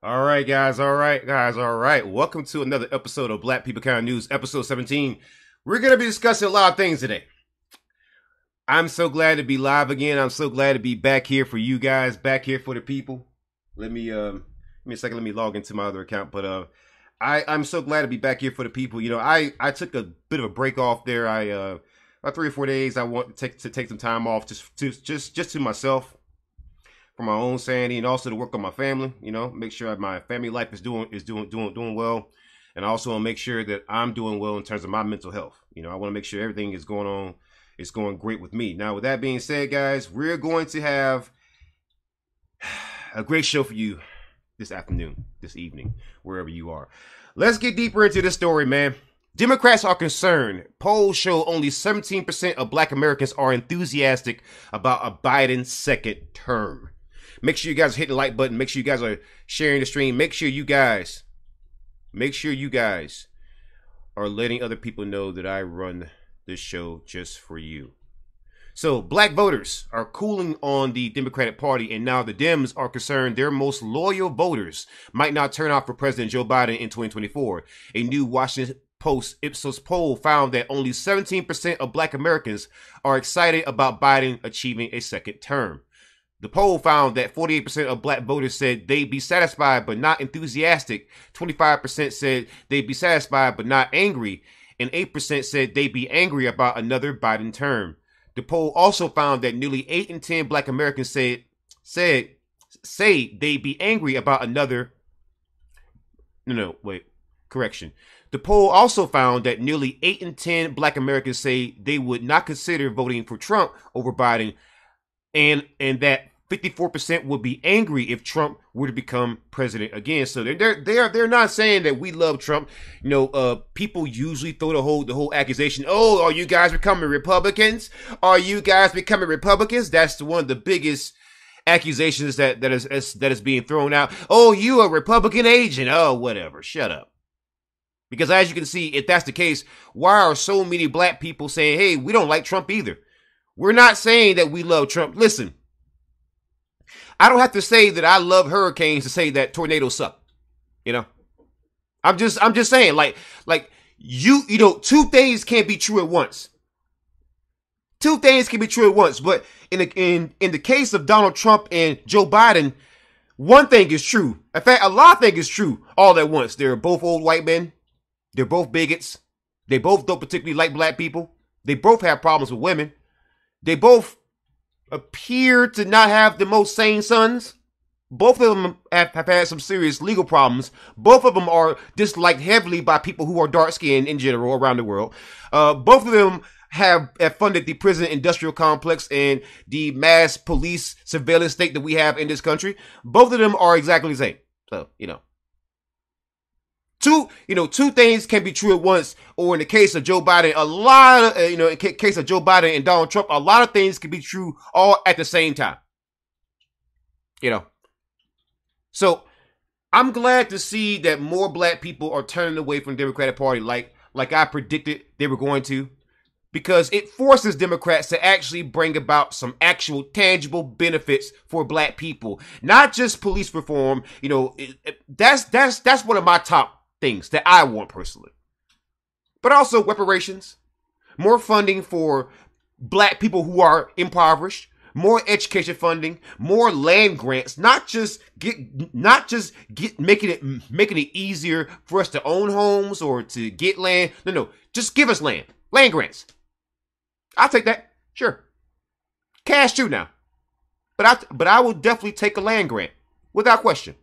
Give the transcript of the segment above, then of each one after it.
All right, guys. All right, guys. All right. Welcome to another episode of Black People Kind of News, episode 17. We're going to be discussing a lot of things today. I'm so glad to be live again. I'm so glad to be back here for you guys, back here for the people. Let me a second. Let me log into my other account. But I'm so glad to be back here for the people. You know, I took a bit of a break off there. About 3 or 4 days, I want to take some time off just to myself, for my own sanity, and also to work on my family. You know, make sure my family life is doing well, and I also want to make sure that I'm doing well in terms of my mental health. You know, I want to make sure everything is going great with me. Now, with that being said, guys, we're going to have a great show for you this afternoon, this evening, wherever you are. Let's get deeper into this story, man. Democrats are concerned. Polls show only 17% of Black Americans are enthusiastic about a Biden second term. Make sure you guys hit the like button. Make sure you guys are sharing the stream. Make sure you guys are letting other people know that I run this show just for you. So, Black voters are cooling on the Democratic Party, and now the Dems are concerned their most loyal voters might not turn out for President Joe Biden in 2024. A new Washington Post Ipsos poll found that only 17% of Black Americans are excited about Biden achieving a second term. The poll found that 48% of Black voters said they'd be satisfied but not enthusiastic, 25% said they'd be satisfied but not angry, and 8% said they'd be angry about another Biden term. The poll also found that nearly 8 in 10 Black Americans say they'd be angry about another. The poll also found that nearly 8 in 10 Black Americans say they would not consider voting for Trump over Biden, and that 54% would be angry if Trump were to become president again. So they're not saying that we love Trump. You know, people usually throw the whole accusation. Oh, are you guys becoming Republicans? Are you guys becoming Republicans? That's one of the biggest accusations that is being thrown out. Oh, you a Republican agent? Oh, whatever. Shut up. Because as you can see, if that's the case, why are so many Black people saying, hey, we don't like Trump either? We're not saying that we love Trump. Listen, I don't have to say that I love hurricanes to say that tornadoes suck. You know, I'm just saying, like you know, two things can't be true at once. Two things can be true at once. But in the case of Donald Trump and Joe Biden, one thing is true. In fact, a lot of things is true all at once. They're both old white men. They're both bigots. They both don't particularly like Black people. They both have problems with women. They both appear to not have the most sane sons. Both of them have had some serious legal problems. Both of them are disliked heavily by people who are dark-skinned in general around the world. Both of them have funded the prison industrial complex and the mass police surveillance state that we have in this country. Both of them are exactly the same. So, you know. Two things can be true at once, or in the case of Joe Biden, in the case of Joe Biden and Donald Trump, a lot of things can be true all at the same time. You know. So, I'm glad to see that more Black people are turning away from the Democratic Party like I predicted they were going to, because it forces Democrats to actually bring about some actual tangible benefits for Black people, not just police reform. You know, that's one of my top things that I want personally, but also reparations, more funding for Black people who are impoverished, more education funding, more land grants, not just making it easier for us to own homes or to get land. No, just give us land grants. I'll take that, sure, cash too now, but I will definitely take a land grant without question.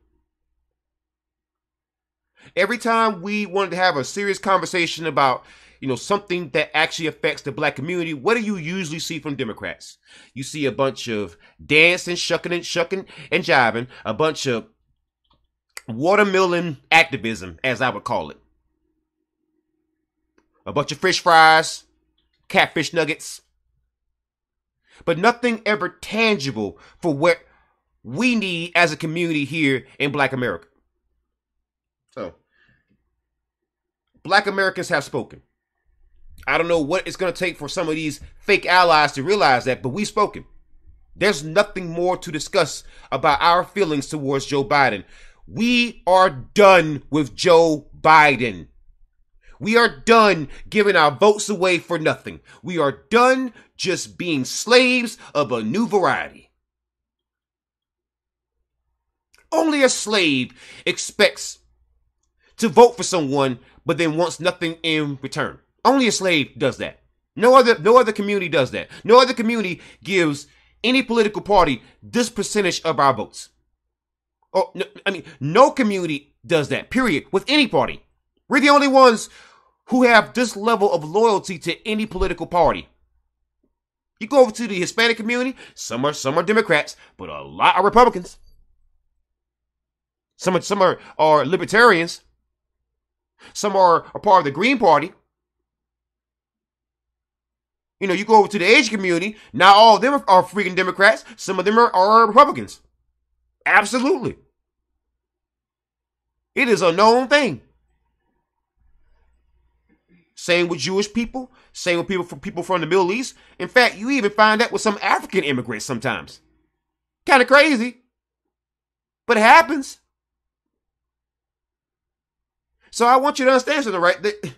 Every time we wanted to have a serious conversation about, you know, something that actually affects the Black community, what do you usually see from Democrats? You see a bunch of dancing, shucking and jiving, a bunch of watermelon activism, as I would call it. A bunch of fish fries, catfish nuggets, but nothing ever tangible for what we need as a community here in Black America. So, Black Americans have spoken. I don't know what it's going to take for some of these fake allies to realize that, but we've spoken. There's nothing more to discuss about our feelings towards Joe Biden. We are done with Joe Biden. We are done giving our votes away for nothing. We are done just being slaves of a new variety. Only a slave expects to vote for someone, but then wants nothing in return. Only a slave does that. No other community does that. No other community gives any political party this percentage of our votes. Oh, no community does that, period, with any party. We're the only ones who have this level of loyalty to any political party. You go over to the Hispanic community, some are Democrats, but a lot are Republicans. Some are libertarians. Some are a part of the Green Party. You know, you go over to the Asian community, not all of them are freaking Democrats. Some of them are Republicans. Absolutely. It is a known thing. Same with Jewish people. Same with people from the Middle East. In fact, you even find that with some African immigrants sometimes. Kind of crazy. But it happens. So I want you to understand something, right? That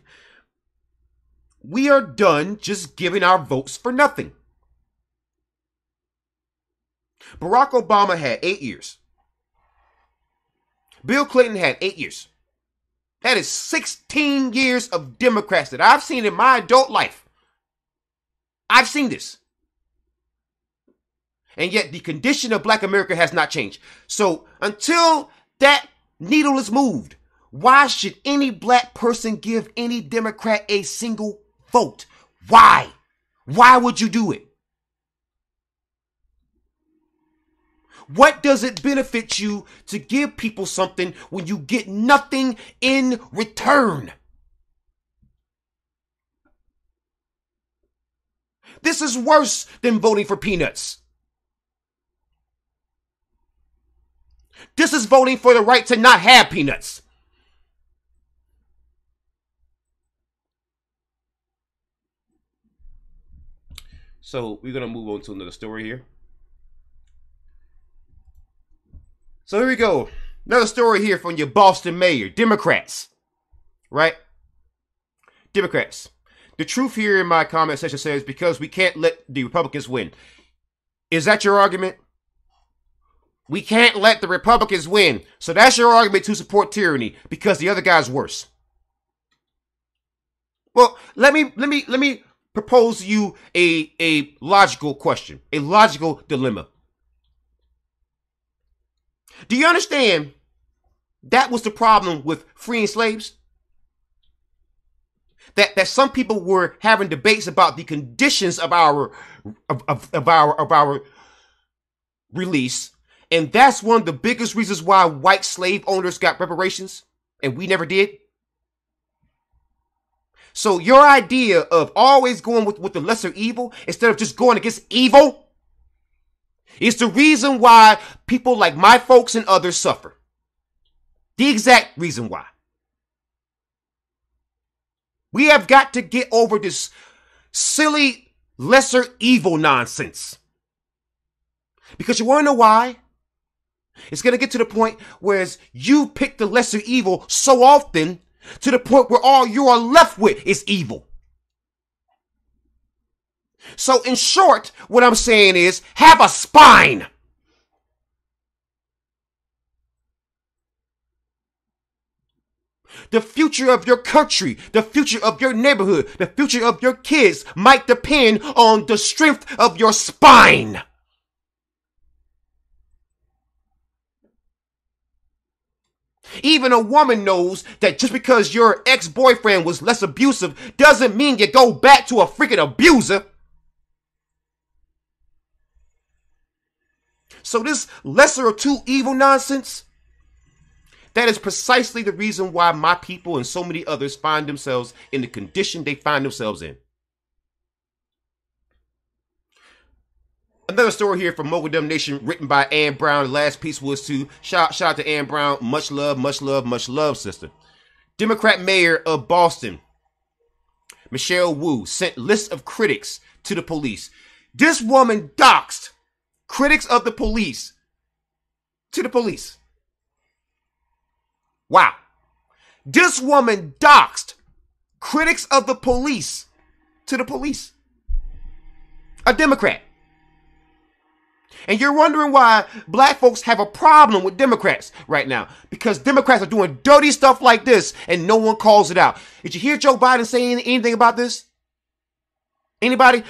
we are done just giving our votes for nothing. Barack Obama had 8 years. Bill Clinton had 8 years. That is 16 years of Democrats that I've seen in my adult life. I've seen this. And yet the condition of Black America has not changed. So until that needle is moved, why should any Black person give any Democrat a single vote? Why? Why would you do it? What does it benefit you to give people something when you get nothing in return? This is worse than voting for peanuts. This is voting for the right to not have peanuts. So we're going to move on to another story here. So here we go. Another story here from your Boston mayor, Democrats. Right? Democrats. The truth here in my comment section says because we can't let the Republicans win. Is that your argument? We can't let the Republicans win. So that's your argument to support tyranny because the other guy's worse. Well, let me propose you a logical question, a logical dilemma. Do you understand that was the problem with freeing slaves? That some people were having debates about the conditions of our release, and that's one of the biggest reasons why white slave owners got reparations and we never did. So your idea of always going with the lesser evil instead of just going against evil is the reason why people like my folks and others suffer. The exact reason why. We have got to get over this silly lesser evil nonsense. Because you want to know why? It's going to get to the point where you pick the lesser evil so often to the point where all you are left with is evil. So in short, what I'm saying is have a spine. The future of your country, the future of your neighborhood, the future of your kids might depend on the strength of your spine. Even a woman knows that just because your ex-boyfriend was less abusive doesn't mean you go back to a freaking abuser. So this lesser of two evil nonsense, that is precisely the reason why my people and so many others find themselves in the condition they find themselves in. Another story here from Mogul Dumb Nation written by Ann Brown. The last piece was to shout out to Ann Brown. Much love, much love, much love, sister. Democrat mayor of Boston, Michelle Wu, sent list of critics to the police. This woman doxed critics of the police to the police. Wow. This woman doxed critics of the police to the police. A Democrat. And you're wondering why black folks have a problem with Democrats right now. Because Democrats are doing dirty stuff like this and no one calls it out. Did you hear Joe Biden saying anything about this? Anybody?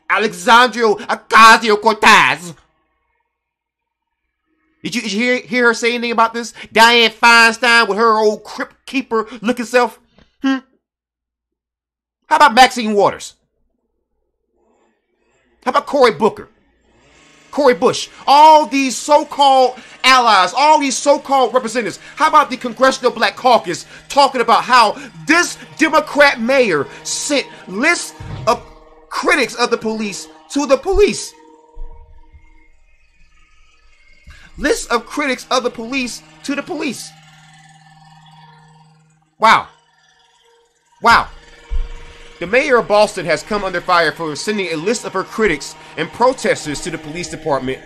Alexandria Ocasio-Cortez. Did you hear her say anything about this? Dianne Feinstein with her old crypt keeper looking self? How about Maxine Waters? How about Cory Booker? Cori Bush, all these so-called allies, all these so-called representatives. How about the Congressional Black Caucus talking about how this Democrat mayor sent lists of critics of the police to the police? Lists of critics of the police to the police. Wow. Wow. The mayor of Boston has come under fire for sending a list of her critics and protesters to the police department.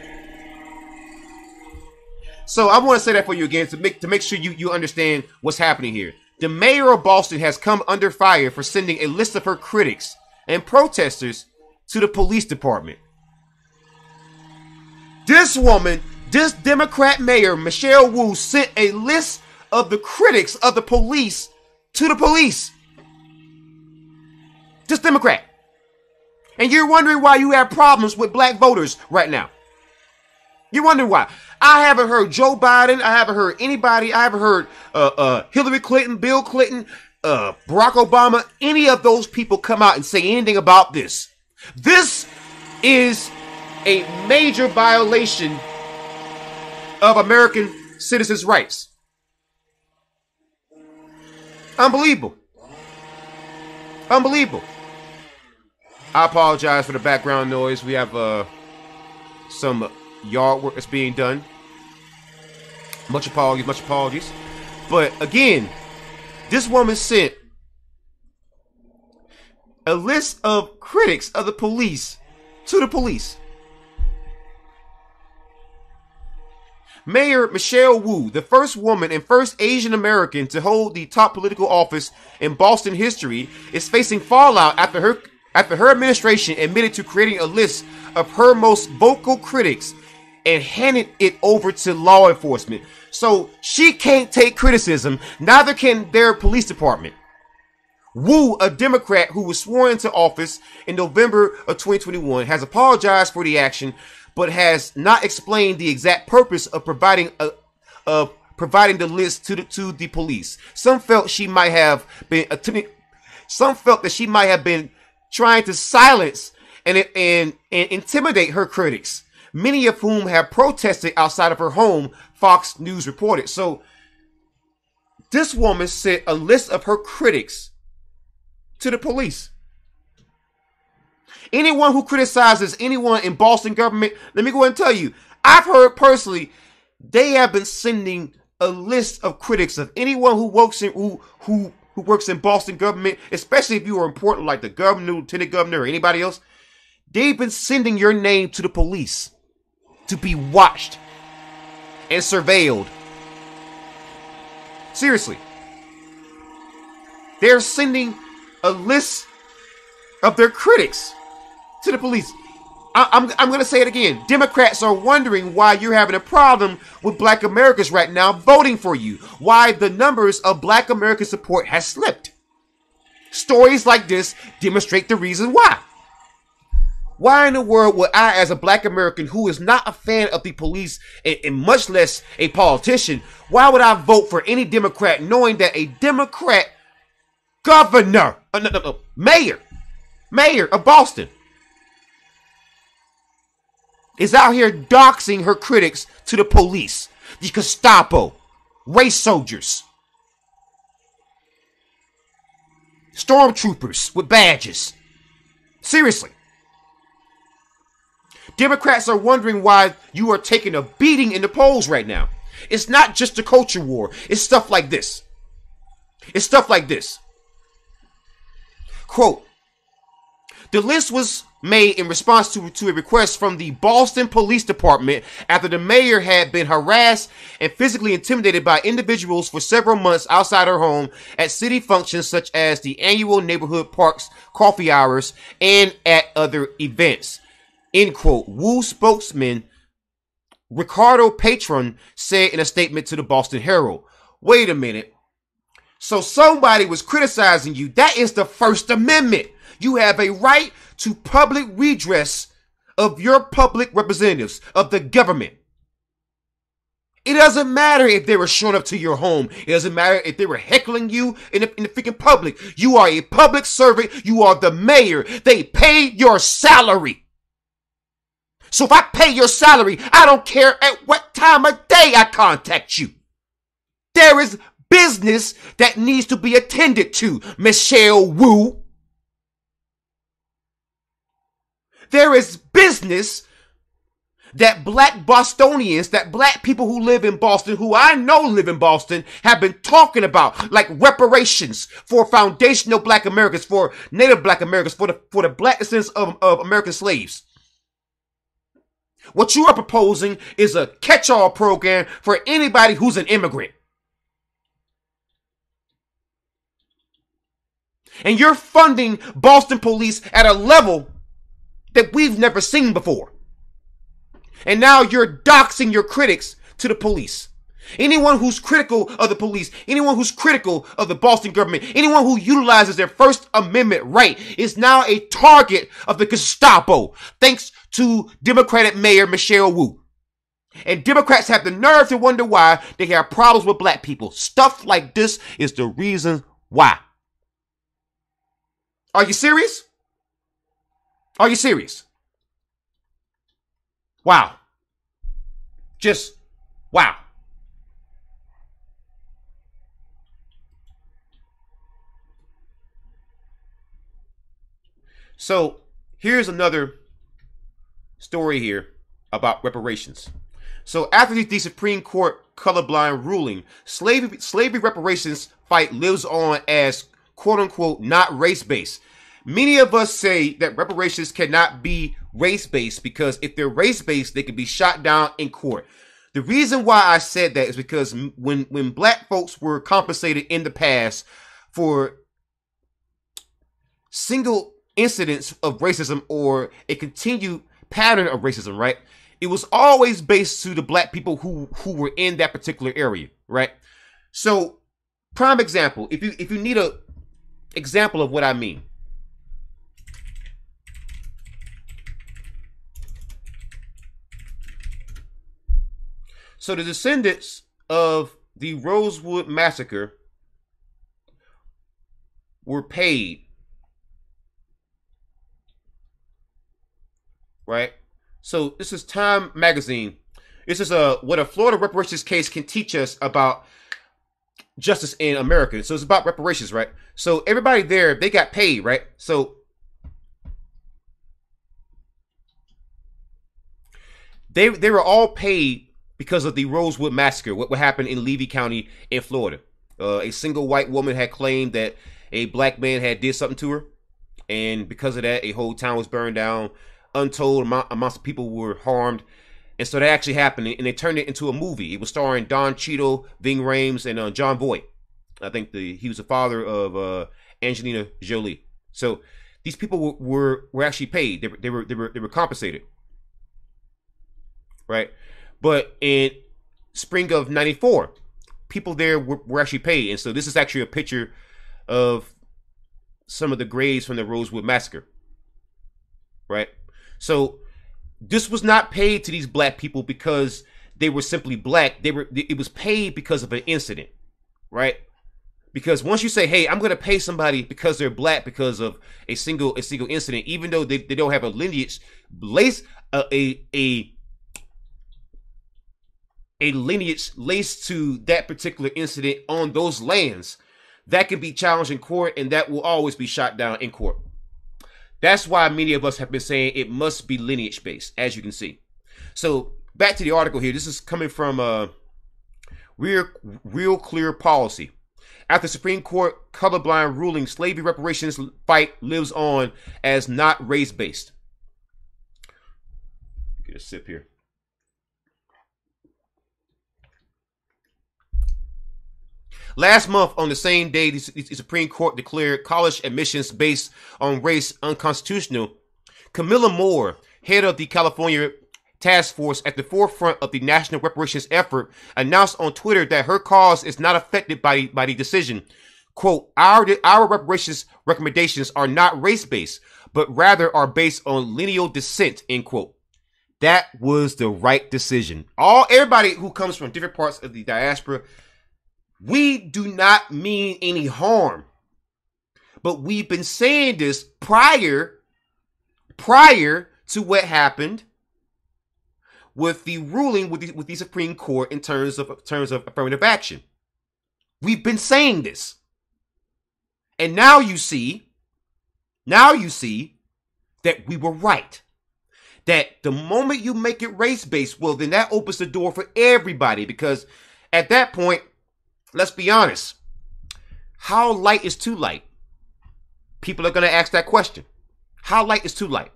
So I want to say that for you again to make sure you understand what's happening here. The mayor of Boston has come under fire for sending a list of her critics and protesters to the police department. This woman, this Democrat mayor, Michelle Wu, sent a list of the critics of the police to the police. This Democrat. And you're wondering why you have problems with black voters right now. You're wondering why. I haven't heard Joe Biden. I haven't heard anybody. I haven't heard Hillary Clinton, Bill Clinton, Barack Obama, any of those people come out and say anything about this. This is a major violation of American citizens' rights. Unbelievable. Unbelievable. I apologize for the background noise. We have some yard work that's being done. Much apologies, much apologies. But again, this woman sent a list of critics of the police to the police. Mayor Michelle Wu, the first woman and first Asian American to hold the top political office in Boston history, is facing fallout after her administration admitted to creating a list of her most vocal critics and handed it over to law enforcement. So she can't take criticism, neither can their police department. Wu, a Democrat who was sworn into office in November of 2021, has apologized for the action, but has not explained the exact purpose of providing the list to the police. Some felt she might have been trying to silence and intimidate her critics, many of whom have protested outside of her home, Fox News reported. So this woman sent a list of her critics to the police. Anyone who criticizes anyone in Boston government, let me go ahead and tell you, I've heard personally, they have been sending a list of critics of anyone who works in Boston government, especially if you are important like the governor, lieutenant governor, or anybody else. They've been sending your name to the police to be watched and surveilled. Seriously. They're sending a list of their critics to the police. I'm going to say it again. Democrats are wondering why you're having a problem with black Americans right now voting for you. Why the numbers of black American support has slipped. Stories like this demonstrate the reason why. Why in the world would I, as a black American who is not a fan of the police and much less a politician, why would I vote for any Democrat knowing that a Democrat governor, mayor of Boston is out here doxing her critics to the police, the Gestapo, race soldiers, stormtroopers with badges. Seriously. Democrats are wondering why you are taking a beating in the polls right now. It's not just a culture war. It's stuff like this. It's stuff like this. Quote, the list was made in response to a request from the Boston Police Department after the mayor had been harassed and physically intimidated by individuals for several months outside her home at city functions such as the annual neighborhood parks coffee hours and at other events. End quote. Wu spokesman Ricardo Patron said in a statement to the Boston Herald. Wait a minute. So somebody was criticizing you. That is the First Amendment. You have a right to public redress of your public representatives, of the government. It doesn't matter if they were showing up to your home. It doesn't matter if they were heckling you in the freaking public. You are a public servant. You are the mayor. They pay your salary. So if I pay your salary, I don't care at what time of day I contact you. There is business that needs to be attended to, Michelle Wu. There is business that black Bostonians, that black people who live in Boston, who I know live in Boston, have been talking about, like reparations for foundational black Americans, for native black Americans, for the black descendants of American slaves. What you are proposing is a catch-all program for anybody who's an immigrant. And you're funding Boston police at a level that we've never seen before. And now you're doxing your critics to the police. Anyone who's critical of the police, anyone who's critical of the Boston government, anyone who utilizes their First Amendment right is now a target of the Gestapo, thanks to Democratic Mayor Michelle Wu. And Democrats have the nerve to wonder why they have problems with black people. Stuff like this is the reason why. Are you serious? Are you serious? Wow. Just wow. So here's another story here about reparations. So after the Supreme Court colorblind ruling, slavery reparations fight lives on as quote unquote not race-based. Many of us say that reparations cannot be race-based because if they're race-based, they can be shot down in court. The reason why I said that is because when black folks were compensated in the past for single incidents of racism or a continued pattern of racism, right? It was always based to the black people who were in that particular area, right? So, prime example, if you need a example of what I mean. So the descendants of the Rosewood Massacre were paid, right? So this is Time Magazine. This is what a Florida reparations case can teach us about justice in America. So it's about reparations, right? So everybody there, they got paid, right? So they were all paid because of the Rosewood Massacre, what happened in Levy County in Florida. A single white woman had claimed that a black man had did something to her. And because of that, a whole town was burned down. Untold amounts of people were harmed. And so that actually happened. And they turned it into a movie. It was starring Don Cheadle, Ving Rhames, and John Voight. I think he was the father of Angelina Jolie. So these people were actually paid. They were compensated. Right? But in spring of '94, people there were actually paid. And so this is actually a picture of some of the graves from the Rosewood Massacre. Right? So this was not paid to these black people because they were simply black. It was paid because of an incident. Right? Because once you say, hey, I'm going to pay somebody because they're black because of a single incident, even though they don't have a lineage, a lineage laced to that particular incident on those lands, that can be challenged in court and that will always be shot down in court. That's why many of us have been saying it must be lineage based, as you can see. So back to the article here. This is coming from Real Clear Policy. After Supreme Court colorblind ruling, slavery reparations fight lives on as not race based. get a sip here. Last month, on the same day the Supreme Court declared college admissions based on race unconstitutional, Camilla Moore, head of the California task force at the forefront of the national reparations effort, announced on Twitter that her cause is not affected by the decision. Quote, our reparations recommendations are not race-based, but rather are based on lineal descent, end quote. That was the right decision. Everybody who comes from different parts of the diaspora, we do not mean any harm. But we've been saying this prior to what happened with the ruling with the Supreme Court in terms of affirmative action. We've been saying this. And now you see that we were right. That the moment you make it race-based, well, then that opens the door for everybody. Because at that point, let's be honest, how light is too light? People are going to ask that question. How light is too light?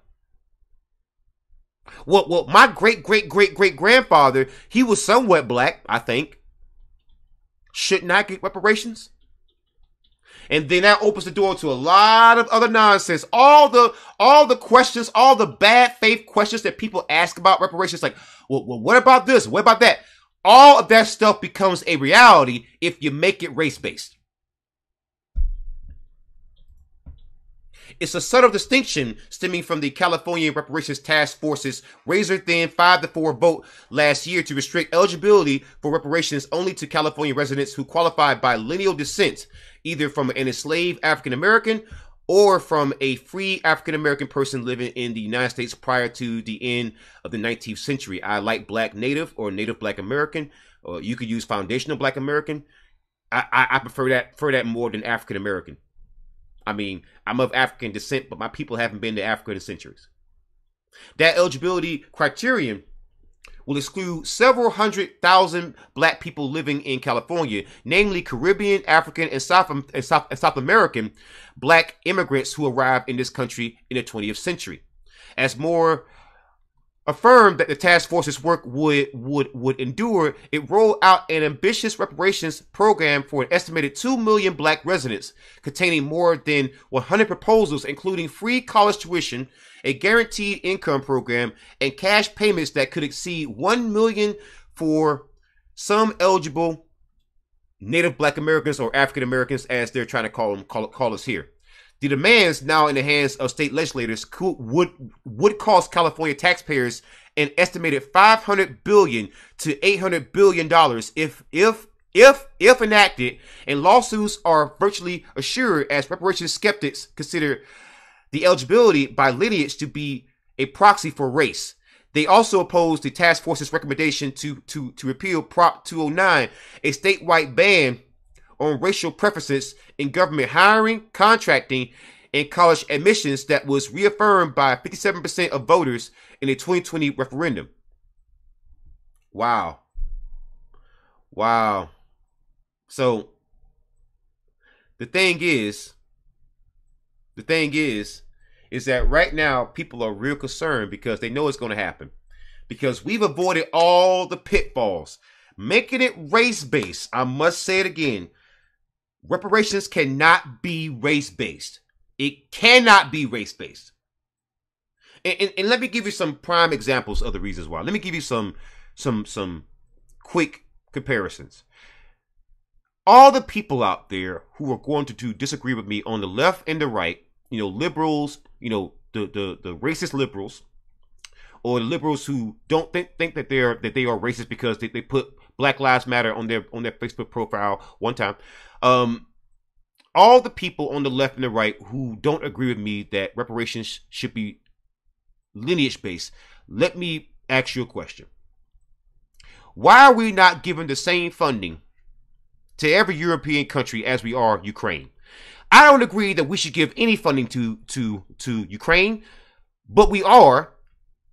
Well, my great-great-great-great-grandfather, he was somewhat black, I think. Should not get reparations? And then that opens the door to a lot of other nonsense. All the questions, all the bad faith questions that people ask about reparations, like, well, what about this? What about that? All of that stuff becomes a reality if you make it race-based. It's a subtle distinction stemming from the California Reparations Task Force's razor-thin 5-4 vote last year to restrict eligibility for reparations only to California residents who qualify by lineal descent, either from an enslaved African American or from a free African American person living in the United States prior to the end of the 19th century. I like Black Native or Native Black American, or you could use Foundational Black American. I prefer that more than African American. I mean, I'm of African descent, but my people haven't been to Africa in centuries. That eligibility criterion will exclude several 100,000 black people living in California, namely Caribbean, African, and South American black immigrants who arrived in this country in the 20th century. As Moore affirmed that the task force's work would endure, it rolled out an ambitious reparations program for an estimated 2 million black residents, containing more than 100 proposals, including free college tuition, a guaranteed income program, and cash payments that could exceed $1 million for some eligible Native Black Americans, or African Americans as they're trying to call us here. The demands, now in the hands of state legislators, would cost California taxpayers an estimated $500 billion to $800 billion if enacted, and lawsuits are virtually assured as reparations skeptics consider the eligibility by lineage to be a proxy for race. They also oppose the task force's recommendation to repeal Prop 209, a statewide ban on racial preferences in government hiring, contracting, and college admissions that was reaffirmed by 57% of voters in the 2020 referendum. Wow. So the thing is that right now people are real concerned because they know it's going to happen. Because we've avoided all the pitfalls. Making it race-based, I must say it again, reparations cannot be race-based. It cannot be race-based. And let me give you some prime examples of the reasons why. Let me give you some quick comparisons. All the people out there who are going to disagree with me on the left and the right, liberals, the racist liberals, or the liberals who don't think that they are racist because they put Black Lives Matter on their Facebook profile one time. All the people on the left and the right who don't agree with me that reparations should be lineage based, let me ask you a question. Why are we not giving the same funding to every European country as we are Ukraine? I don't agree that we should give any funding to Ukraine, but we are.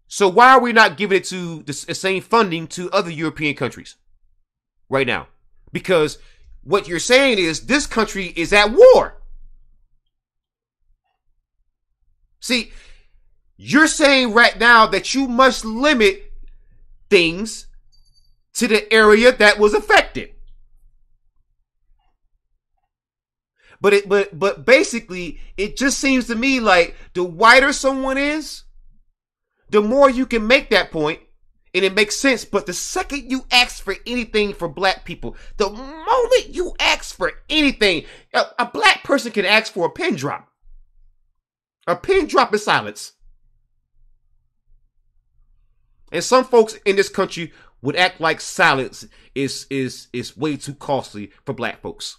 So why are we not giving it to the same funding to other European countries right now? Because what you're saying is this country is at war. See, You're saying right now that you must limit things to the area that was affected. But basically, it just seems to me like the whiter someone is, the more you can make that point, and it makes sense. But the second you ask for anything for black people, the moment you ask for anything, a black person can ask for a pin drop. A pin drop of silence. And some folks in this country would act like silence is way too costly for black folks.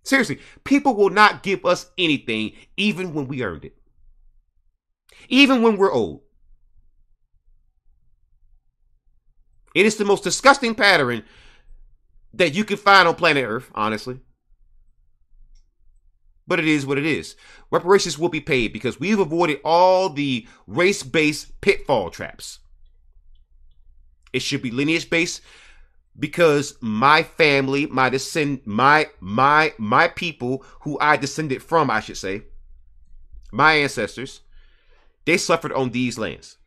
Seriously, people will not give us anything even when we earned it. Even when we're old. It is the most disgusting pattern that you can find on planet Earth, honestly. But it is what it is. Reparations will be paid because we've avoided all the race-based pitfall traps. It should be lineage-based because my family, my people who I descended from, I should say, my ancestors, they suffered on these lands.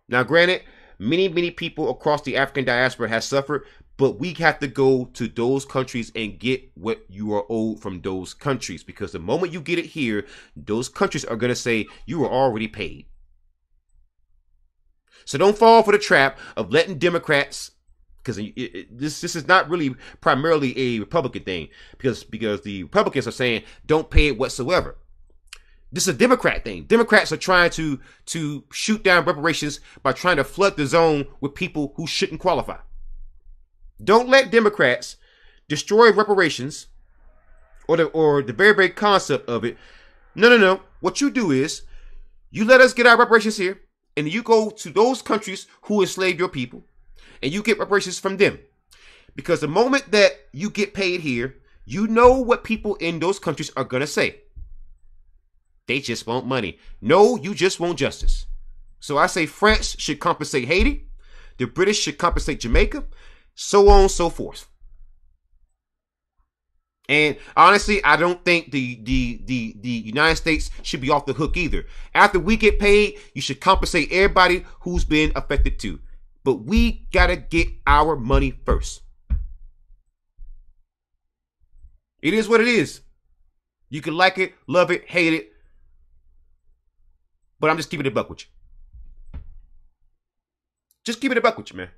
Now, granted, many people across the African diaspora have suffered, but we have to go to those countries and get what you are owed from those countries. Because the moment you get it here, those countries are going to say you were already paid. So don't fall for the trap of letting Democrats, because this is not really primarily a Republican thing, because the Republicans are saying don't pay it whatsoever. This is a Democrat thing. Democrats are trying to shoot down reparations by trying to flood the zone with people who shouldn't qualify. Don't let Democrats destroy reparations or the very, very concept of it. No. What you do is you let us get our reparations here, and you go to those countries who enslaved your people, and you get reparations from them. Because the moment that you get paid here, you know what people in those countries are going to say. They just want money. No, you just want justice. So I say France should compensate Haiti. The British should compensate Jamaica. So on and so forth. And honestly, I don't think the United States should be off the hook either. After we get paid, you should compensate everybody who's been affected too. But we gotta get our money first. It is what it is. You can like it, love it, hate it. But I'm just keeping it a buck with you. Just keep it a buck with you, man.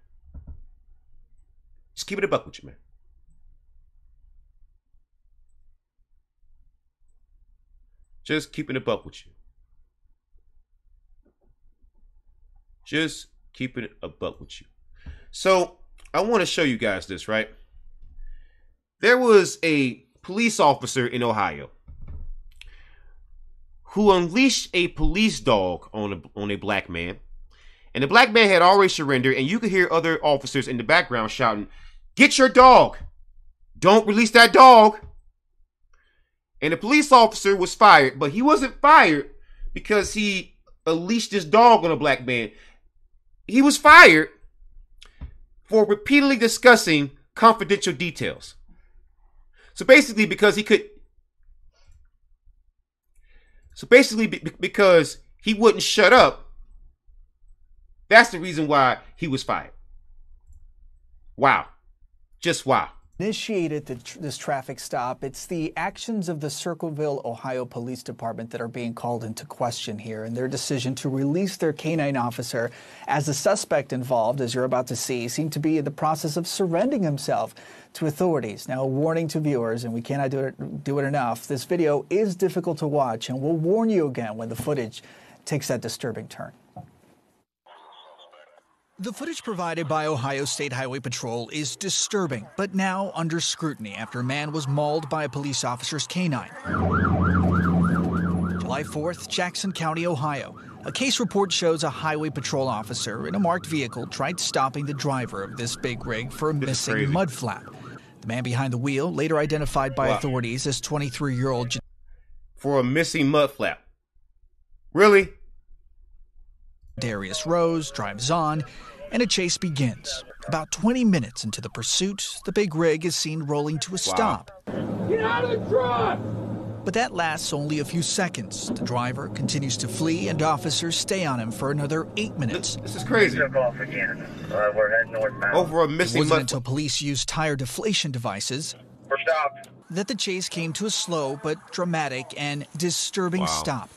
Just keep it a buck with you, man. Just keeping it a buck with you. Just keeping it a buck with you. So, I want to show you guys this, right? There was a police officer in Ohio who unleashed a police dog on a black man. And the black man had already surrendered, and you could hear other officers in the background shouting, "Get your dog! Don't release that dog!" And the police officer was fired, but he wasn't fired because he unleashed his dog on a black man. He was fired for repeatedly discussing confidential details. So basically, because he wouldn't shut up, that's the reason why he was fired. Wow. Just wow. Initiated this traffic stop. It's the actions of the Circleville, Ohio Police Department that are being called into question here, and their decision to release their canine officer as the suspect involved, as you're about to see, seemed to be in the process of surrendering himself to authorities. Now, a warning to viewers, and we cannot do it enough, this video is difficult to watch, and we'll warn you again when the footage takes that disturbing turn. The footage provided by Ohio State Highway Patrol is disturbing, but now under scrutiny after a man was mauled by a police officer's canine. July 4th, Jackson County, Ohio. A case report shows a highway patrol officer in a marked vehicle tried stopping the driver of this big rig for a missing mud flap. The man behind the wheel, later identified by authorities as 23-year-old... For a missing mud flap. Really? Darius Rose drives on, and a chase begins. About 20 minutes into the pursuit, the big rig is seen rolling to a stop. Get out of the truck! But that lasts only a few seconds. The driver continues to flee, and officers stay on him for another 8 minutes. This is crazy. Took off again. We're heading northbound. Over a It missing wasn't month. until police used tire deflation devices We're stopped. that the chase came to a slow but dramatic and disturbing stop.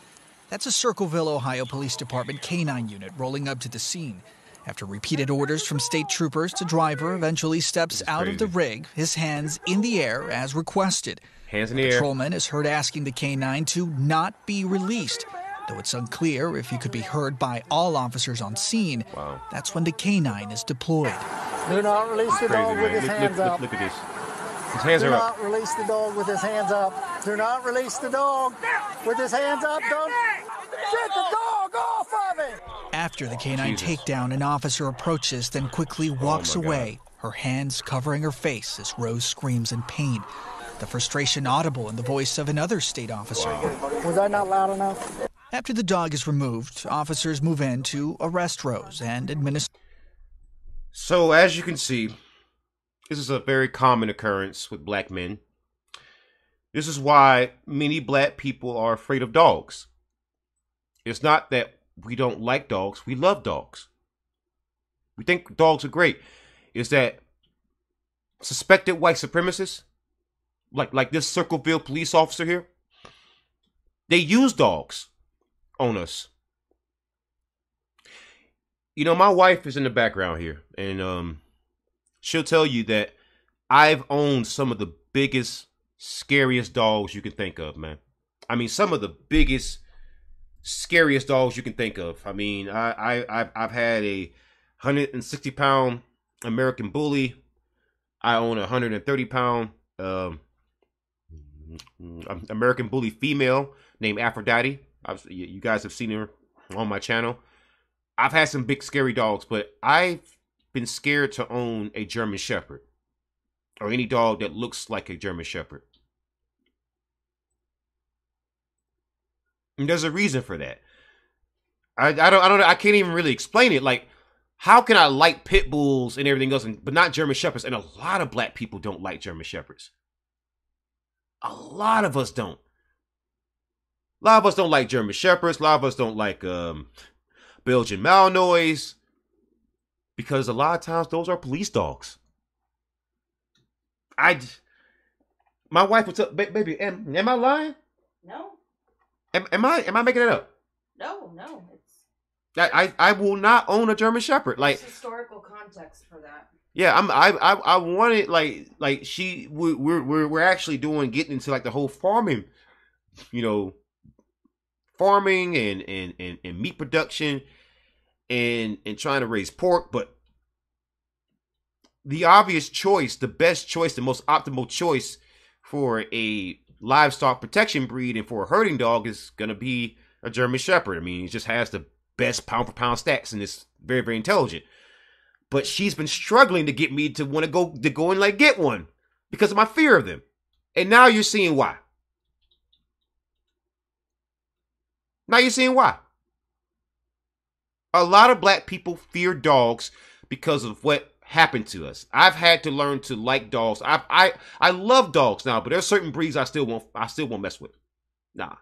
That's a Circleville, Ohio Police Department K-9 unit rolling up to the scene. After repeated orders from state troopers, the driver eventually steps out of the rig, his hands in the air as requested. Hands in The the air. patrolman is heard asking the K-9 to not be released, though it's unclear if he could be heard by all officers on scene. Wow. That's when the K-9 is deployed. Do not release the Crazy, dog with man. his hands up. Look at this. His hands Do are up. not release the dog with his hands up. Do not release the dog with his hands up. Don't get the dog off of him. After the K-9 Jesus. takedown, an officer approaches, then quickly walks my God. away, her hands covering her face as Rose screams in pain. The frustration audible in the voice of another state officer. Was that not loud enough? After the dog is removed, officers move in to arrest Rose and administer. So, as you can see, this is a very common occurrence with black men. This is why many black people are afraid of dogs. It's not that we don't like dogs, we love dogs. We think dogs are great. It's that suspected white supremacists, like this Circleville police officer here, they use dogs on us. You know, my wife is in the background here, and she'll tell you that I've owned some of the biggest, scariest dogs you can think of, man. I mean, some of the biggest, scariest dogs you can think of. I mean, I've had a 160-pound American Bully. I own a 130-pound American Bully female named Aphrodite. You guys have seen her on my channel. I've had some big scary dogs, but I've been scared to own a German Shepherd or any dog that looks like a German Shepherd. And there's a reason for that. I can't even really explain it. Like, how can I like pit bulls and everything else, but not German Shepherds? And a lot of black people don't like German Shepherds. A lot of us don't. A lot of us don't like German Shepherds. A lot of us don't like Belgian Malinois, because a lot of times those are police dogs. My wife would tell, baby, am I lying? No, Am I making it up? no. It's I will not own a German Shepherd. Like, there's historical context for that. yeah, I wanted like we're actually getting into like the whole farming, farming and meat production and trying to raise pork, but the obvious choice, the best choice, the most optimal choice for a livestock protection breed and for a herding dog is gonna be a German Shepherd. I mean, it just has the best pound for pound stats and it's very, very intelligent. But she's been struggling to get me to want to go and like get one because of my fear of them. And now you're seeing why. Now you're seeing why. A lot of black people fear dogs because of what happened to us. I've had to learn to like dogs. I love dogs now, but there's certain breeds I still won't mess with. Nah.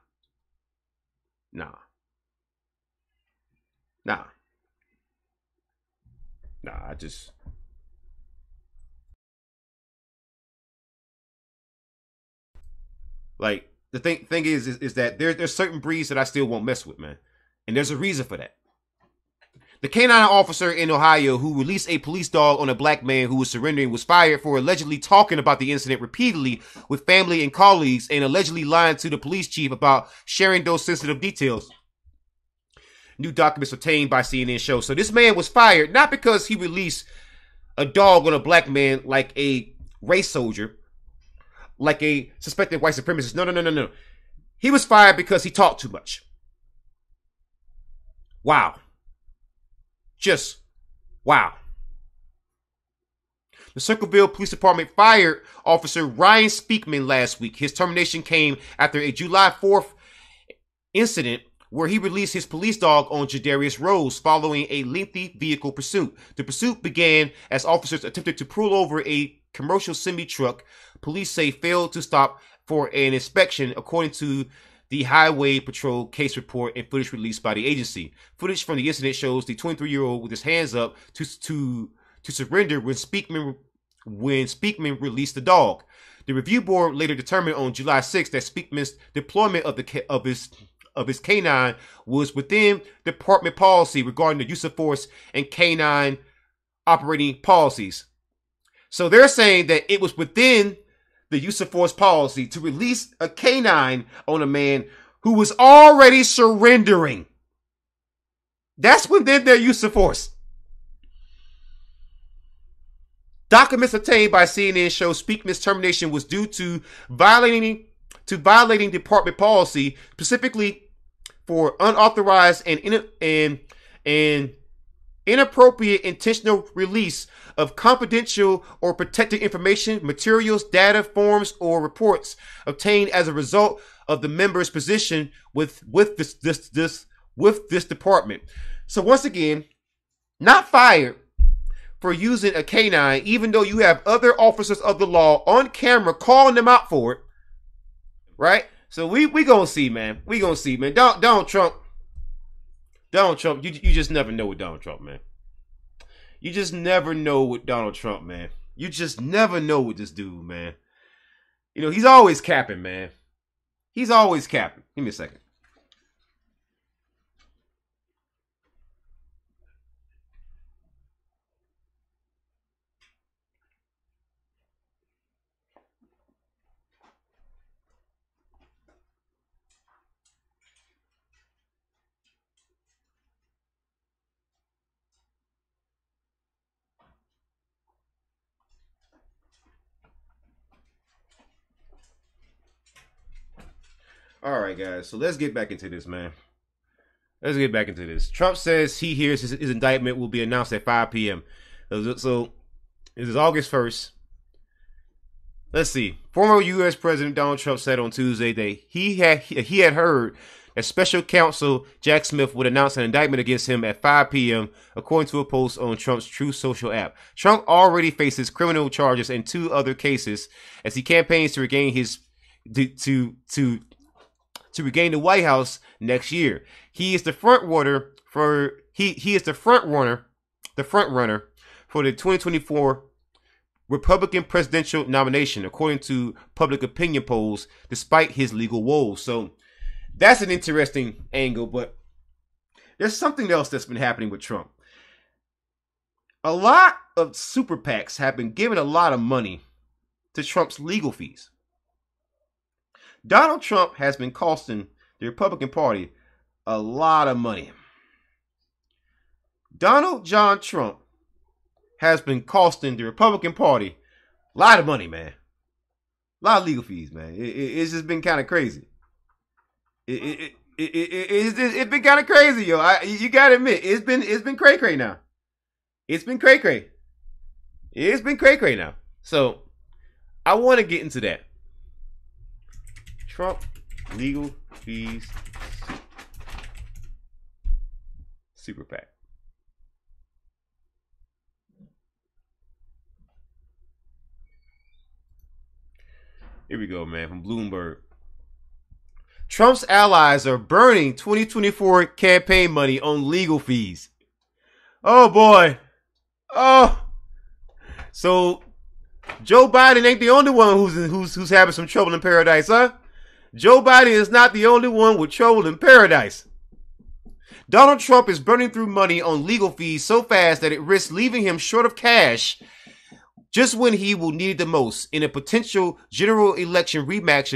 I just. Like, the thing is that there's certain breeds that I still won't mess with, man. And there's a reason for that. The K-9 officer in Ohio who released a police dog on a black man who was surrendering was fired for allegedly talking about the incident repeatedly with family and colleagues and allegedly lying to the police chief about sharing those sensitive details. New documents obtained by CNN show. So this man was fired not because he released a dog on a black man like a race soldier, like a suspected white supremacist. No. He was fired because he talked too much. Wow. Just wow. The Circleville Police Department fired Officer Ryan Speakman last week. His termination came after a July 4th incident where he released his police dog on Jadarius Rose following a lengthy vehicle pursuit. The pursuit began as officers attempted to pull over a commercial semi-truck police say failed to stop for an inspection, according to the Highway Patrol case report and footage released by the agency. Footage from the incident shows the 23-year-old with his hands up to surrender when Speakman released the dog. The review board later determined on July 6th that Speakman's deployment of his canine was within department policy regarding the use of force and canine operating policies. So they're saying that it was within the use of force policy to release a canine on a man who was already surrendering. That's within their use of force. Documents obtained by CNN show Speakman's termination was due to violating department policy, specifically for unauthorized and inappropriate intentional release of confidential or protected information, materials, data, forms, or reports obtained as a result of the member's position with this department. So once again, not fired for using a canine, even though you have other officers of the law on camera calling them out for it, right? So we gonna see, man. We gonna see, man. Donald Trump, you just never know with Donald Trump, man. You just never know with Donald Trump, man. You just never know with this dude, man. You know, he's always capping, man. He's always capping. Give me a second. All right, guys. So let's get back into this, man. Let's get back into this. Trump says he hears his indictment will be announced at 5 p.m. So this is August 1st. Let's see. Former U.S. President Donald Trump said on Tuesday that he had heard that Special Counsel Jack Smith would announce an indictment against him at 5 p.m., according to a post on Trump's Truth Social app. Trump already faces criminal charges in 2 other cases as he campaigns to regain his to regain the White House next year. He is the front runner for the 2024 Republican presidential nomination, according to public opinion polls, despite his legal woes. So that's an interesting angle, but there's something else that's been happening with Trump. A lot of super PACs have been giving a lot of money to Trump's legal fees. Donald Trump has been costing the Republican Party a lot of money. Donald John Trump has been costing the Republican Party a lot of money, man. A lot of legal fees, man. It's just been kind of crazy. It's been kind of crazy, yo. You gotta admit, it's been cray-cray now. It's been cray-cray. It's been cray-cray now. So I want to get into that. Trump legal fees super PAC. Here we go, man, from Bloomberg. Trump's allies are burning 2024 campaign money on legal fees. Oh boy. Oh. So Joe Biden ain't the only one who's having some trouble in paradise, huh? Joe Biden is not the only one with trouble in paradise. Donald Trump is burning through money on legal fees so fast that it risks leaving him short of cash just when he will need it the most in a potential general election rematch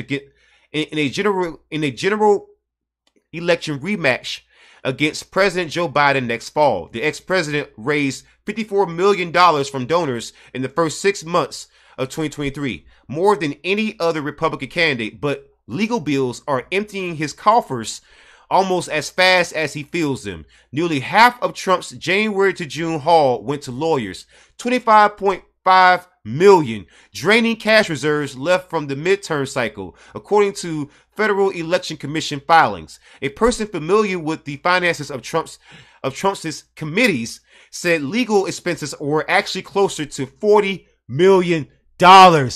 against President Joe Biden next fall. The ex-president raised $54 million from donors in the first 6 months of 2023, more than any other Republican candidate, but legal bills are emptying his coffers almost as fast as he fills them. Nearly half of Trump's January to June haul went to lawyers, $25.5 million, draining cash reserves left from the midterm cycle, according to Federal Election Commission filings. A person familiar with the finances of Trump's committees said legal expenses were actually closer to $40 million. Bruh.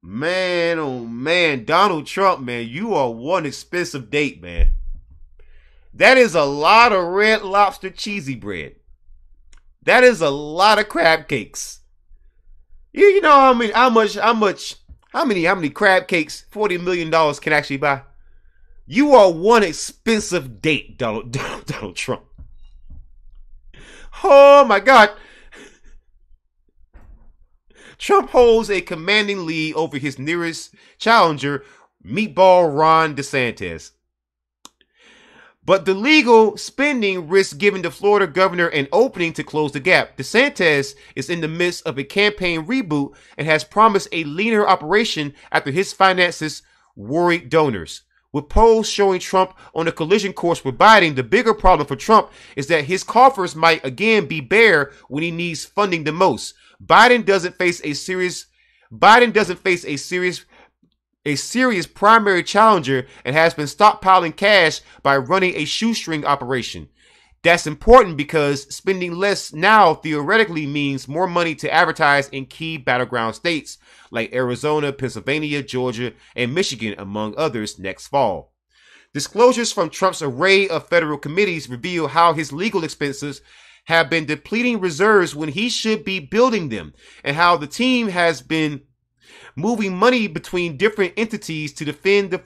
Man, oh man, Donald Trump, man, you are one expensive date, man. That is a lot of Red Lobster cheesy bread. That is a lot of crab cakes. You know how many crab cakes $40 million can actually buy? You are one expensive date, Donald Trump. Oh my God. Trump holds a commanding lead over his nearest challenger, Meatball Ron DeSantis. But the legal spending risks giving the Florida governor an opening to close the gap. DeSantis is in the midst of a campaign reboot and has promised a leaner operation after his finances worried donors. With polls showing Trump on a collision course with Biden, the bigger problem for Trump is that his coffers might again be bare when he needs funding the most. Biden doesn't face a serious primary challenger and has been stockpiling cash by running a shoestring operation. That's important because spending less now theoretically means more money to advertise in key battleground states like Arizona, Pennsylvania, Georgia, and Michigan, among others, next fall. Disclosures from Trump's array of federal committees reveal how his legal expenses have been depleting reserves when he should be building them, and how the team has been moving money between different entities to defend the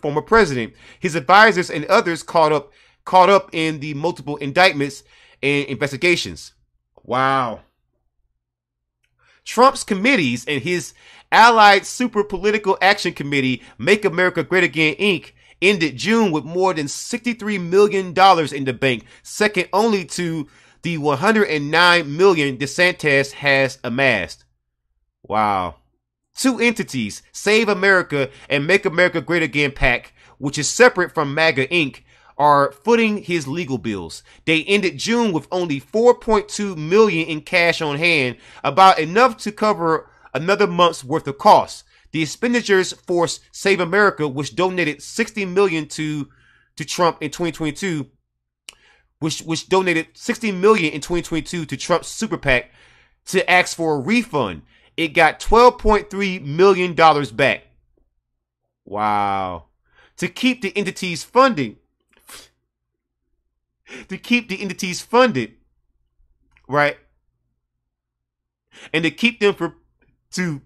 former president. His advisors and others caught up in the multiple indictments and investigations. Wow. Trump's committees and his allied Super Political Action Committee, Make America Great Again, Inc., ended June with more than $63 million in the bank, second only to the $109 million DeSantis has amassed. Wow. Two entities, Save America and Make America Great Again PAC, which is separate from MAGA Inc., are footing his legal bills. They ended June with only $4.2 million in cash on hand, about enough to cover another month's worth of costs. The expenditures forced Save America, which donated $60 million to Trump in 2022, which donated $60 million in 2022 to Trump's super PAC, to ask for a refund. It got $12.3 million back. Wow. To keep the entities funded. Right? And to keep them to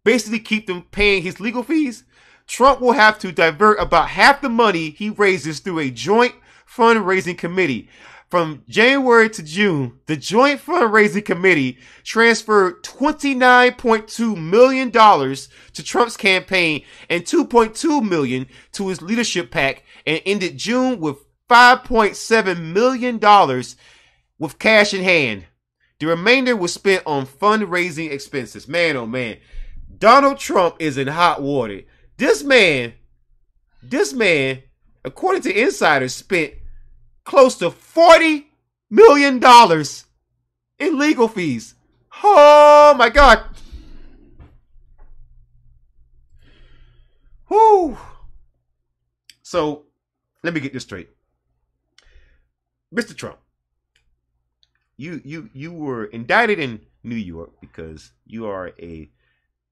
basically keep them paying his legal fees, Trump will have to divert about half the money he raises through a joint fundraising committee. From January to June, the Joint Fundraising Committee transferred $29.2 million to Trump's campaign and $2.2 million to his leadership PAC, and ended June with $5.7 million with cash in hand. The remainder was spent on fundraising expenses. Man, oh man. Donald Trump is in hot water. This man, according to insiders, spent close to $40 million in legal fees. Oh my God. Whew. So let me get this straight. Mr. Trump, you were indicted in New York because you are a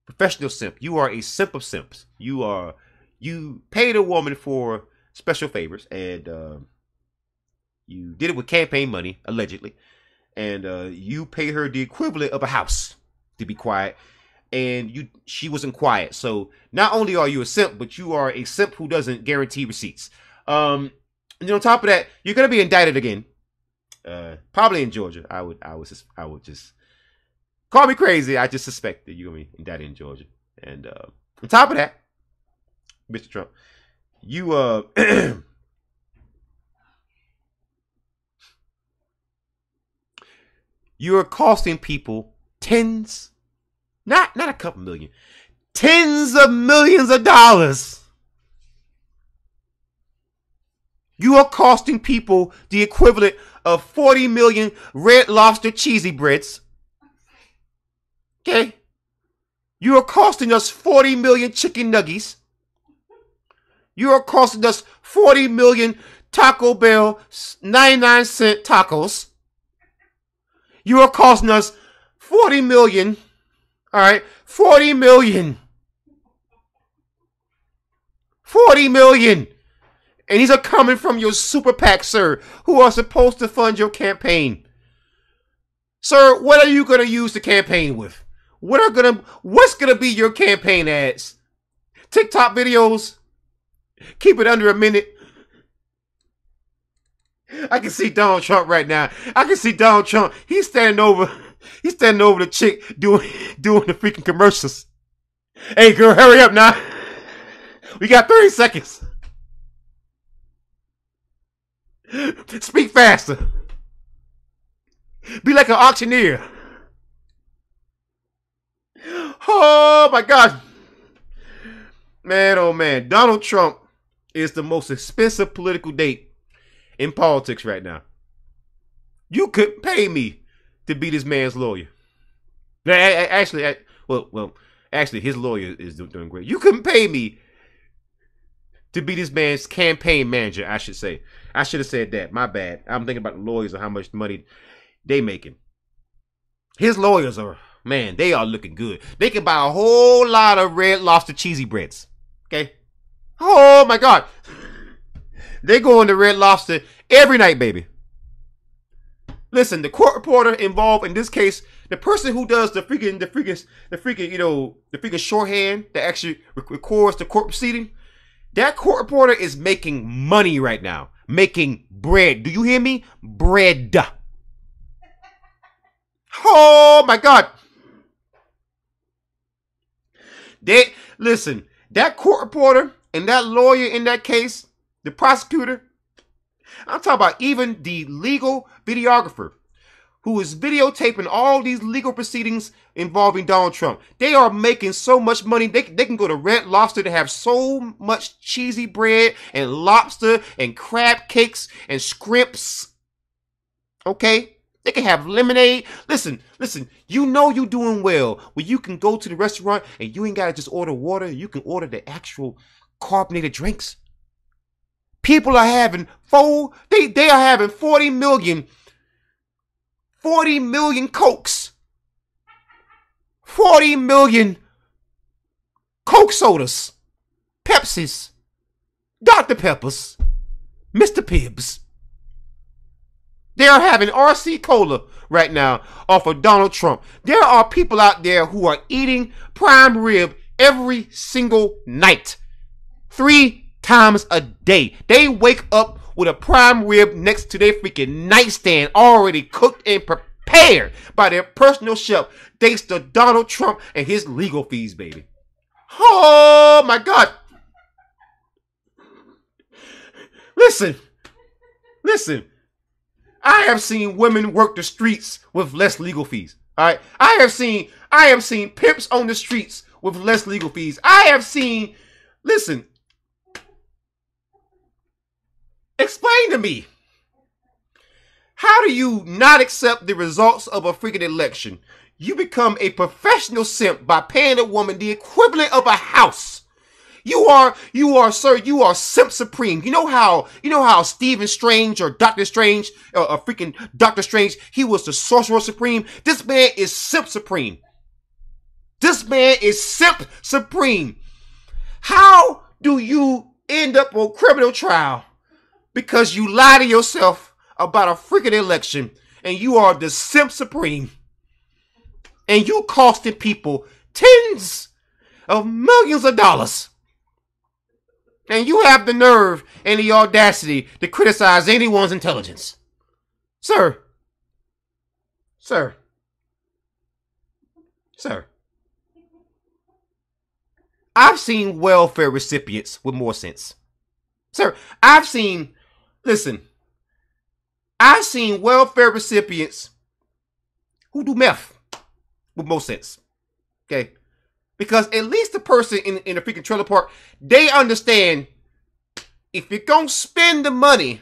professional simp. You are a simp of simps. You paid a woman for special favors, and you did it with campaign money, allegedly. And you paid her the equivalent of a house to be quiet. And she wasn't quiet. So not only are you a simp, but you are a simp who doesn't guarantee receipts. And on top of that, you're gonna be indicted again. Probably in Georgia. I would just call me crazy. I just suspect that you're gonna be indicted in Georgia. And on top of that, Mr. Trump, you're costing people not a couple million, tens of millions of dollars. You are costing people the equivalent of 40 million Red Lobster cheesy breads. Okay? You are costing us 40 million chicken nuggies. You are costing us 40 million Taco Bell 99-cent tacos. You are costing us 40 million All right, 40 million. 40 million. And these are coming from your super PAC, sir, who are supposed to fund your campaign. Sir, what are you going to use the campaign with? What's going to be your campaign ads? TikTok videos? Keep it under a minute. I can see Donald Trump right now. I can see Donald Trump. He's standing over the chick doing the freaking commercials. Hey girl, hurry up now. We got 30 seconds. Speak faster. Be like an auctioneer. Oh my God. Man, oh man. Donald Trump is the most expensive political date in politics right now. You could pay me to be this man's lawyer. Actually, his lawyer is doing great. You couldn't pay me to be this man's campaign manager, I should say. I should have said that. My bad. I'm thinking about the lawyers and how much money they making. His lawyers are, man, they are looking good. They can buy a whole lot of Red Lobster cheesy breads. Okay? Oh my God. They go into Red Lobster every night, baby. Listen, the court reporter involved in this case, the person who does the freaking shorthand that actually records the court proceeding, that court reporter is making money right now. Making bread. Do you hear me? Bread. Oh my God. Listen, that court reporter and that lawyer in that case, the prosecutor, I'm talking about even the legal videographer who is videotaping all these legal proceedings involving Donald Trump. They are making so much money. They can go to Red Lobster to have so much cheesy bread and lobster and crab cakes and scrimps. Okay? They can have lemonade. Listen, you know you're doing well when you can go to the restaurant and you ain't got to just order water. You can order the actual carbonated drinks. People are having they are having 40 million Cokes. 40 million Coke sodas, Pepsis, Dr. Peppers, Mr. Pibbs. They are having RC Cola right now off of Donald Trump. There are people out there who are eating prime rib every single night. 3 times a day. They wake up with a prime rib next to their freaking nightstand, already cooked and prepared by their personal chef, thanks to Donald Trump and his legal fees, baby. Oh my God. Listen. I have seen women work the streets with less legal fees. All right. I have seen pimps on the streets with less legal fees. Listen. Explain to me. How do you not accept the results of a freaking election? You become a professional simp by paying a woman the equivalent of a house. You are simp supreme. You know how Stephen Strange or Doctor Strange, freaking Doctor Strange, he was the sorcerer supreme. This man is simp supreme. This man is simp supreme. How do you end up on criminal trial? Because you lie to yourself about a freaking election and you are the simp supreme. And you costing people tens of millions of dollars. And you have the nerve and the audacity to criticize anyone's intelligence. Sir. I've seen welfare recipients with more sense. Sir, I've seen welfare recipients who do meth with more sense. Okay? Because at least the person in the freaking trailer park, they understand if you're going to spend the money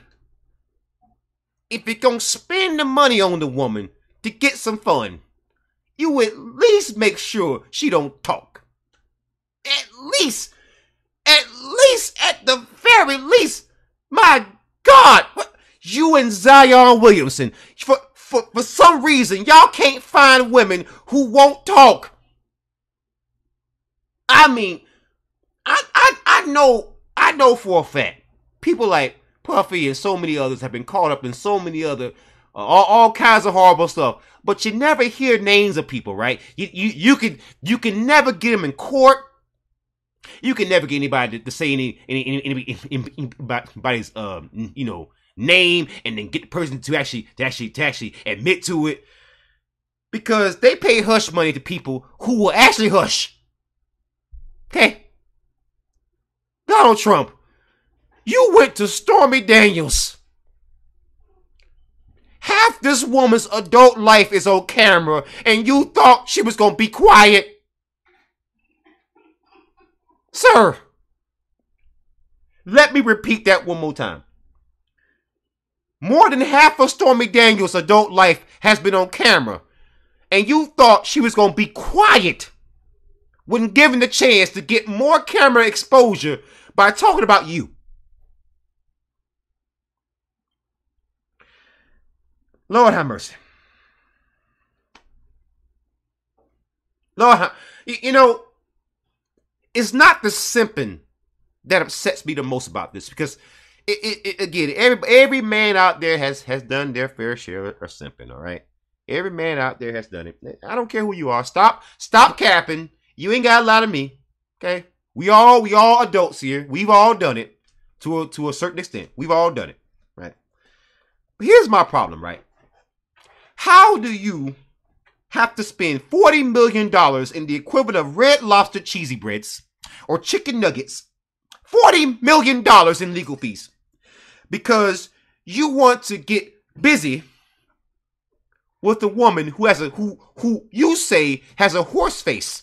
on the woman to get some fun, you at least make sure she don't talk. At the very least, my God, you and Zion Williamson, for some reason, y'all can't find women who won't talk. I mean, I know for a fact people like Puffy and so many others have been caught up in so many other all kinds of horrible stuff, but you never hear names of people, right? You can never get them in court. You can never get anybody to say anybody's name and then get the person to actually admit to it, because they pay hush money to people who will actually hush. Okay, Donald Trump, you went to Stormy Daniels. Half this woman's adult life is on camera, and you thought she was gonna be quiet. Sir, let me repeat that one more time. More than half of Stormy Daniels' adult life has been on camera, and you thought she was going to be quiet when given the chance to get more camera exposure by talking about you. Lord have mercy. Lord, it's not the simping that upsets me the most about this, because again, every man out there has done their fair share of simping. All right, every man out there has done it. I don't care who you are. Stop capping. You ain't got a lot of me. Okay, we all adults here. We've all done it to a certain extent. We've all done it, right? But here's my problem, right? How do you have to spend $40 million in the equivalent of Red Lobster cheesy breads or chicken nuggets, $40 million in legal fees, because you want to get busy with a woman who you say has a horse face,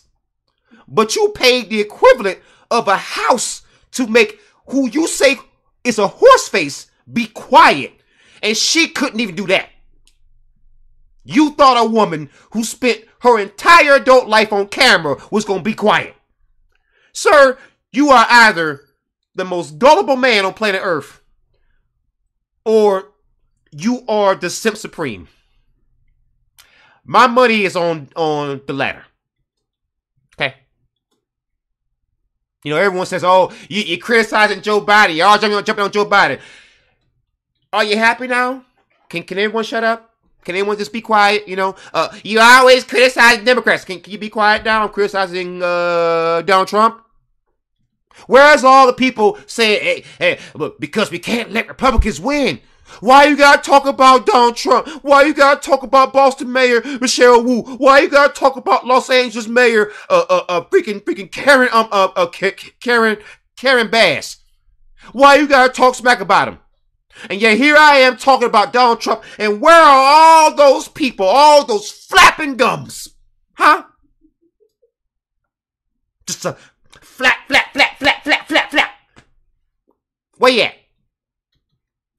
but you paid the equivalent of a house to make who you say is a horse face be quiet, and she couldn't even do that. You thought a woman who spent her entire adult life on camera was going to be quiet. Sir, you are either the most gullible man on planet Earth, or you are the simp supreme. My money is on the latter. Okay? Everyone says, oh, you're criticizing Joe Biden. You're all jumping on Joe Biden. Are you happy now? Can everyone shut up? Can anyone just be quiet? You always criticize Democrats. Can you be quiet now? I'm criticizing Donald Trump. Where's all the people saying, hey, look, because we can't let Republicans win. Why you gotta talk about Donald Trump? Why you gotta talk about Boston Mayor Michelle Wu? Why you gotta talk about Los Angeles Mayor freaking Karen Bass? Why you gotta talk smack about him? And yet here I am talking about Donald Trump, and where are all those people, all those flapping gums? Huh? Just a flap. Where you at?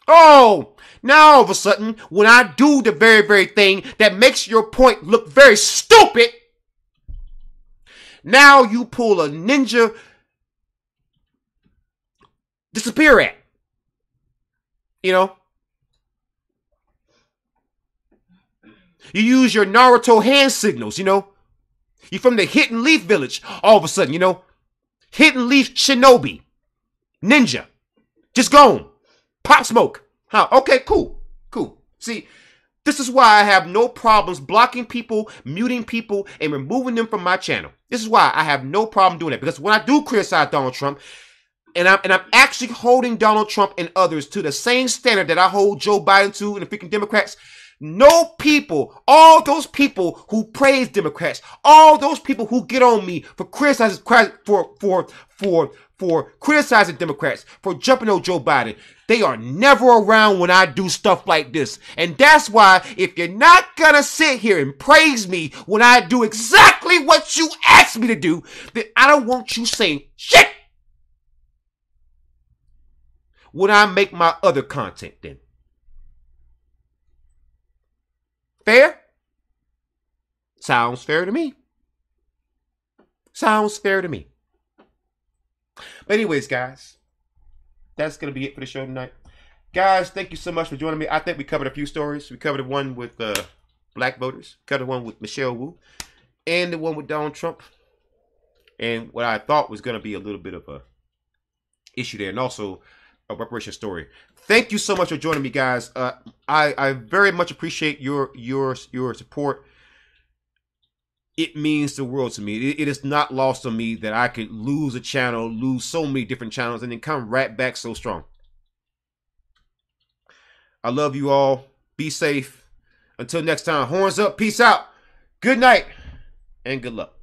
Oh, now all of a sudden, when I do the very, very thing that makes your point look very stupid, now you pull a ninja disappear at. You use your Naruto hand signals, You're from the Hidden Leaf Village. All of a sudden, Hidden Leaf Shinobi. Ninja. Just gone. Pop smoke. Huh? Okay, cool. See, this is why I have no problems blocking people, muting people, and removing them from my channel. This is why I have no problem doing it. Because when I do criticize Donald Trump, and I'm actually holding Donald Trump and others to the same standard that I hold Joe Biden to and the freaking Democrats. No people, all those people who praise Democrats, all those people who get on me for criticizing for criticizing Democrats, for jumping on Joe Biden, they are never around when I do stuff like this. And that's why if you're not gonna sit here and praise me when I do exactly what you asked me to do, then I don't want you saying shit when I make my other content then. Fair? Sounds fair to me. Sounds fair to me. But anyways, guys, that's going to be it for the show tonight. Guys, thank you so much for joining me. I think we covered a few stories. We covered one with black voters, covered one with Michelle Wu, and the one with Donald Trump. and what I thought was going to be a little bit of a issue there, and also a reparation story. Thank you so much for joining me, guys. I very much appreciate your support. It means the world to me. It is not lost on me that I could lose a channel, lose so many different channels, and then come right back so strong. I love you all. Be safe. Until next time, horns up. Peace out. Good night and good luck.